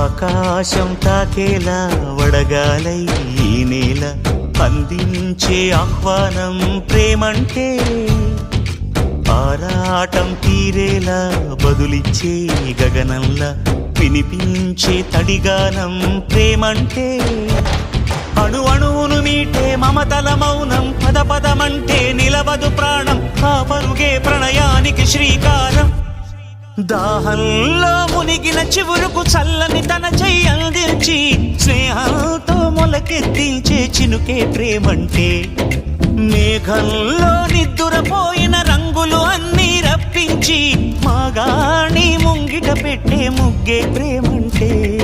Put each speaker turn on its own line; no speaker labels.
ఆకాశం తాకేలా వడగాలై ఈ నేల అందించే ఆహ్వానం ప్రేమంటే ఆరాటం తీరేలా బదులిచ్చే గగనంలా వినిపించే తడిగానం ప్రేమంటే అణు అణువును మీటే మమతల మౌనం పద పదమంటే నిలవదు ప్రాణం ఆ పరుగే ప్రణయానికి శ్రీకారం దాహంలో మునిగిన చివురుకు చల్లని తన చెయ్యి అందించి స్నేహంతో మొలకెత్తించే చినుకే ప్రేమంటే మేఘంలో నిద్దురపోయిన రంగులు అన్నీ రప్పించి మాగాణి ముంగిట పెట్టే ముగ్గే ప్రేమంటే